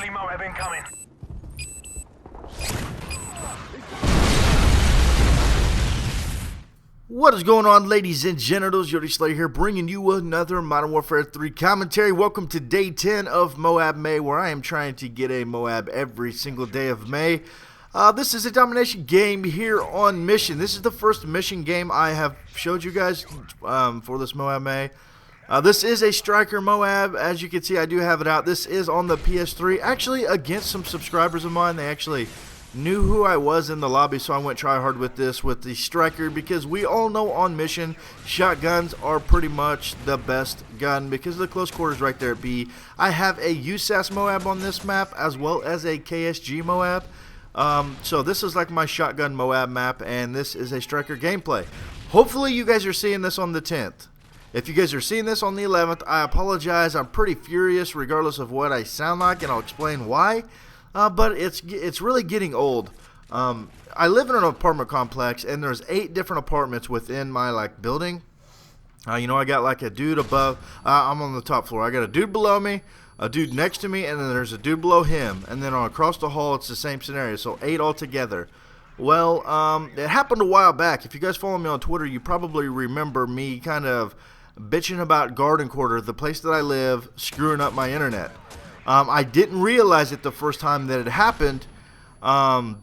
Friendly MOAB incoming. What is going on, ladies and genitals? YOTESLAYA here, bringing you another Modern Warfare 3 commentary. Welcome to day 10 of MOAB May, where I am trying to get a MOAB every single day of May. This is a domination game here on Mission. This is the first Mission game I have showed you guys for this MOAB May. This is a Striker MOAB. As you can see, I do have it out. This is on the PS3, actually against some subscribers of mine. They actually knew who I was in the lobby, so I went try hard with this with the Striker, because we all know on Mission shotguns are pretty much the best gun because of the close quarters right there at B. I have a USAS MOAB on this map as well as a KSG MOAB. So this is like my shotgun MOAB map, and this is a Striker gameplay. Hopefully you guys are seeing this on the 10th. If you guys are seeing this on the 11th, I apologize. I'm pretty furious regardless of what I sound like, and I'll explain why. But it's really getting old. I live in an apartment complex, and there's 8 different apartments within my building. You know, I got like a dude above. I'm on the top floor. I got a dude below me, a dude next to me, and then there's a dude below him. And then across the hall, it's the same scenario. So 8 altogether. Well, it happened a while back. If you guys follow me on Twitter, you probably remember me kind of bitching about Garden Quarter, the place that I live, screwing up my internet. I didn't realize it the first time that it happened. Okay,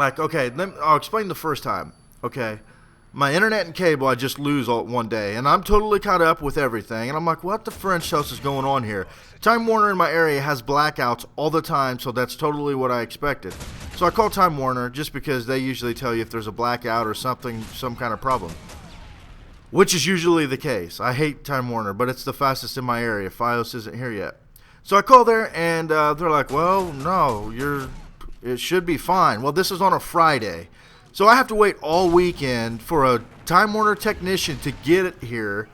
I'll explain the first time. Okay, my internet and cable I just lose all one day, and I'm totally caught up with everything. And I'm like, what the French toast is going on here? Time Warner in my area has blackouts all the time, so that's totally what I expected. So I called Time Warner just because they usually tell you if there's a blackout or something, some kind of problem, which is usually the case. I hate Time Warner, but it's the fastest in my area. Fios isn't here yet. So I call there, and they're like, well, no, it should be fine. Well, this is on a Friday. So I have to wait all weekend for a Time Warner technician to get it here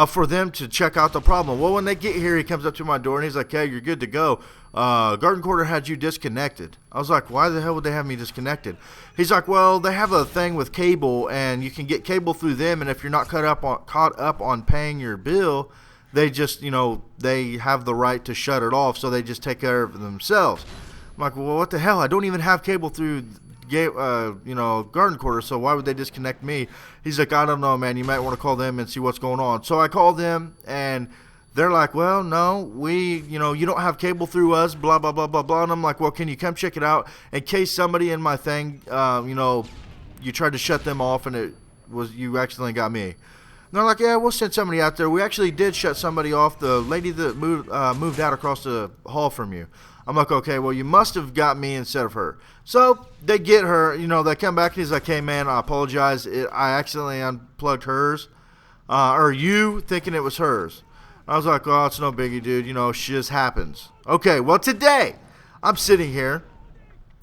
for them to check out the problem. Well, when they get here, he comes up to my door, and he's like, hey, you're good to go. Garden Quarter had you disconnected. I was like, why the hell would they have me disconnected? He's like, well, they have a thing with cable, and you can get cable through them, and if you're not caught up on paying your bill, they just, you know, they have the right to shut it off, so they just take care of it themselves. I'm like, well, what the hell? I don't even have cable through, Garden Quarter, so why would they disconnect me? He's like, I don't know, man. You might want to call them and see what's going on. So I called them, and they're like, well, no, you don't have cable through us, blah, blah, blah, blah, blah. And I'm like, well, can you come check it out in case somebody in my thing, you tried to shut them off and you accidentally got me. And they're like, yeah, we'll send somebody out there. We actually did shut somebody off, the lady that moved out across the hall from you. I'm like, okay, well, you must have got me instead of her. So they get her, they come back, and he's like, hey, man, I apologize. I accidentally unplugged hers, or you thinking it was hers. I was like, oh, it's no biggie, dude. Shiz happens. Okay, well, today I'm sitting here,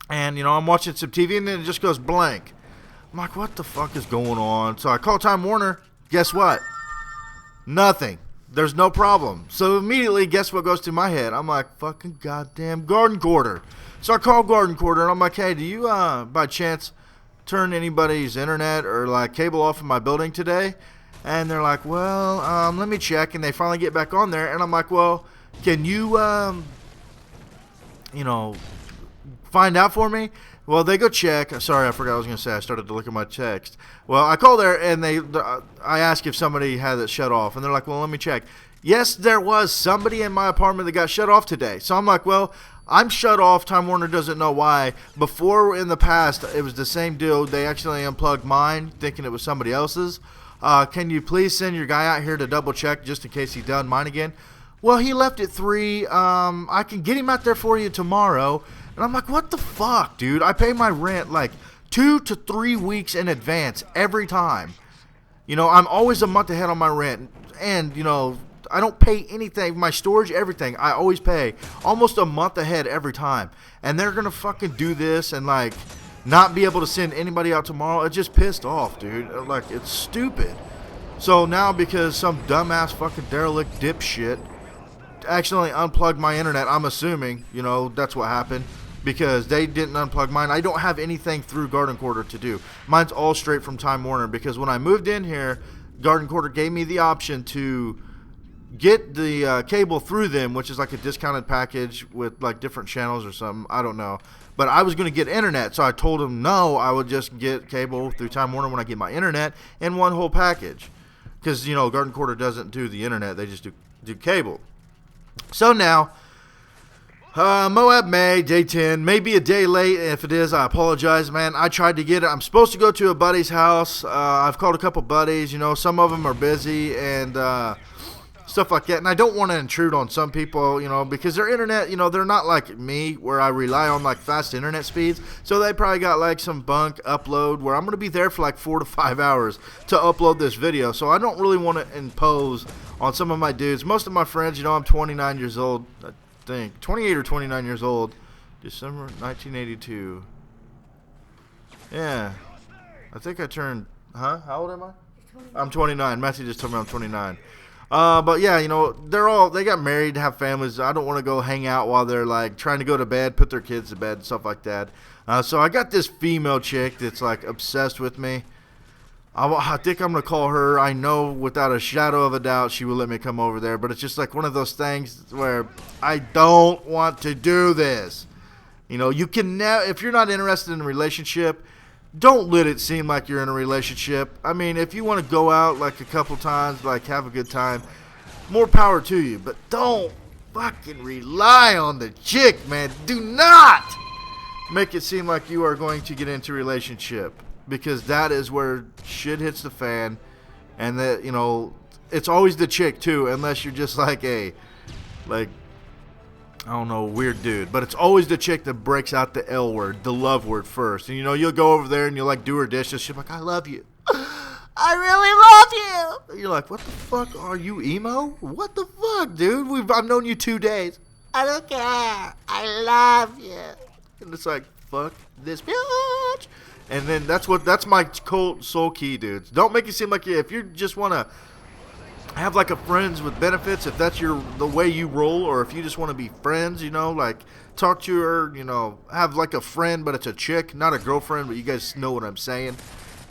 and, I'm watching some TV, and then it just goes blank. I'm like, what the fuck is going on? So I call Time Warner. Guess what? Nothing. There's no problem. So immediately, guess what goes through my head? I'm like, fucking goddamn Garden Quarter. So I call Garden Quarter, and I'm like, hey, do you, by chance, turn anybody's internet or, cable off in my building today? And they're like, well, let me check. And they finally get back on there, and I'm like, well, can you, find out for me? Well, they go check. Sorry, I forgot what I was going to say. I started to look at my text. Well, I call there, and I ask if somebody had it shut off. And they're like, well, let me check. Yes, there was somebody in my apartment that got shut off today. So I'm like, well, I'm shut off. Time Warner doesn't know why. Before, in the past, it was the same deal. They actually unplugged mine, thinking it was somebody else's. Can you please send your guy out here to double check just in case he done mine again? Well, he left at 3. I can get him out there for you tomorrow. And I'm like, what the fuck, dude? I pay my rent 2 to 3 weeks in advance every time. I'm always a month ahead on my rent. And, I don't pay anything. My storage, everything. I always pay almost a month ahead every time. And they're going to fucking do this and, not be able to send anybody out tomorrow. It just pissed off, dude. It's stupid. So now because some dumbass fucking derelict dipshit accidentally unplugged my internet, I'm assuming, that's what happened. Because they didn't unplug mine. I don't have anything through Garden Quarter to do. Mine's all straight from Time Warner, because when I moved in here, Garden Quarter gave me the option to get the cable through them, which is like a discounted package with like different channels or something. I don't know. But I was going to get internet, so I told him no, I would just get cable through Time Warner when I get my internet in one whole package. Because, you know, Garden Quarter doesn't do the internet, they just do cable. So now, MOAB May, day 10, maybe a day late. If it is, I apologize, man. I tried to get it. I'm supposed to go to a buddy's house. I've called a couple buddies. You know, some of them are busy and stuff like that. And I don't want to intrude on some people, you know, because their internet, you know, they're not like me where I rely on like fast internet speeds. So they probably got like some bunk upload where I'm going to be there for like 4 to 5 hours to upload this video. So I don't really want to impose on some of my dudes. Most of my friends, you know, I'm 29 years old. I think 28 or 29 years old. December 1982. Yeah, I think I turned, how old am I? I'm 29. Matthew just told me I'm 29. But yeah, you know, they got married, have families. I don't want to go hang out while they're like trying to go to bed, put their kids to bed, stuff like that. So I got this female chick that's like obsessed with me. I think I'm going to call her. I know without a shadow of a doubt she will let me come over there. But it's just like one of those things where I don't want to do this. You know, you can now, if you're not interested in a relationship, don't let it seem like you're in a relationship. I mean, if you want to go out like a couple times, like have a good time, more power to you. But don't fucking rely on the chick, man. Do not make it seem like you are going to get into a relationship. Because that is where shit hits the fan, and that, you know, it's always the chick too, unless you're just like I don't know, weird dude. But it's always the chick that breaks out the L word, the love word first. And you know, you'll go over there and you'll like do her dishes. She's like, I love you. I really love you. And you're like, what the fuck? Are you emo? What the fuck, dude? I've known you 2 days. I don't care. I love you. And it's like, fuck this bitch. And then that's my cold soul key, dudes. Don't make it seem like if you just want to have like a friends with benefits, if that's the way you roll, or if you just want to be friends, you know, like talk to her, you know, have like a friend, but it's a chick, not a girlfriend, but you guys know what I'm saying.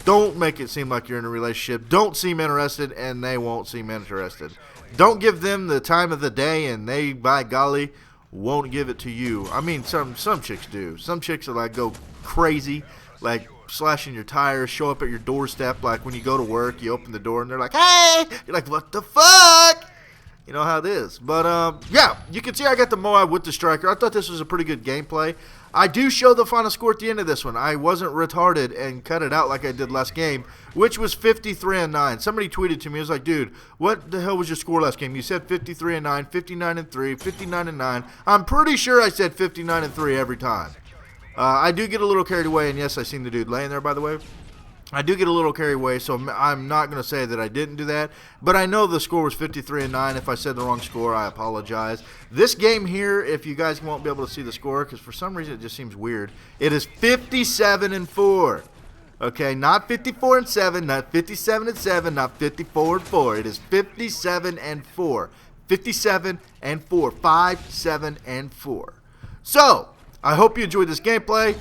Don't make it seem like you're in a relationship. Don't seem interested, and they won't seem interested. Don't give them the time of the day, and they, by golly, won't give it to you. I mean, some chicks do. Some chicks are like go crazy, like slashing your tires, show up at your doorstep, like when you go to work, you open the door and they're like, hey, you're like, what the fuck? You know how it is. But yeah, you can see I got the MOAB with the striker. I thought this was a pretty good gameplay. I do show the final score at the end of this one. I wasn't retarded and cut it out like I did last game, which was 53-9. Somebody tweeted to me, it was like, dude, what the hell was your score last game? You said 53-9, 59-3, 59-9. I'm pretty sure I said 59-3 every time. I do get a little carried away, and yes, I seen the dude laying there, by the way. I do get a little carried away, so I'm not going to say that I didn't do that. But I know the score was 53-9. If I said the wrong score, I apologize. This game here, if you guys won't be able to see the score, because for some reason it just seems weird, it is 57-4. Okay, not 54-7, not 57-7, not 54-4. It is 57-4. 57-4. 5-7-4. So I hope you enjoyed this gameplay.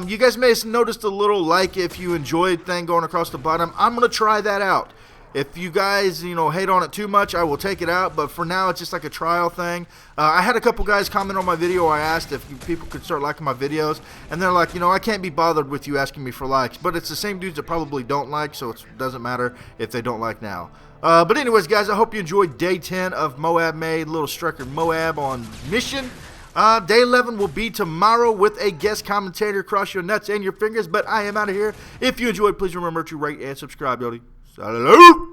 You guys may have noticed a little like if you enjoyed thing going across the bottom. I'm going to try that out. If you guys, you know, hate on it too much, I will take it out. But for now, it's just like a trial thing. I had a couple guys comment on my video. I asked if people could start liking my videos. And they're like, you know, I can't be bothered with you asking me for likes. But it's the same dudes that probably don't like, so it doesn't matter if they don't like now. But anyways, guys, I hope you enjoyed day 10 of MOAB May, little striker MOAB on mission. Day 11 will be tomorrow with a guest commentator. Cross your nuts and your fingers, but I am out of here. If you enjoyed, please remember to rate and subscribe, Yodi. Salute!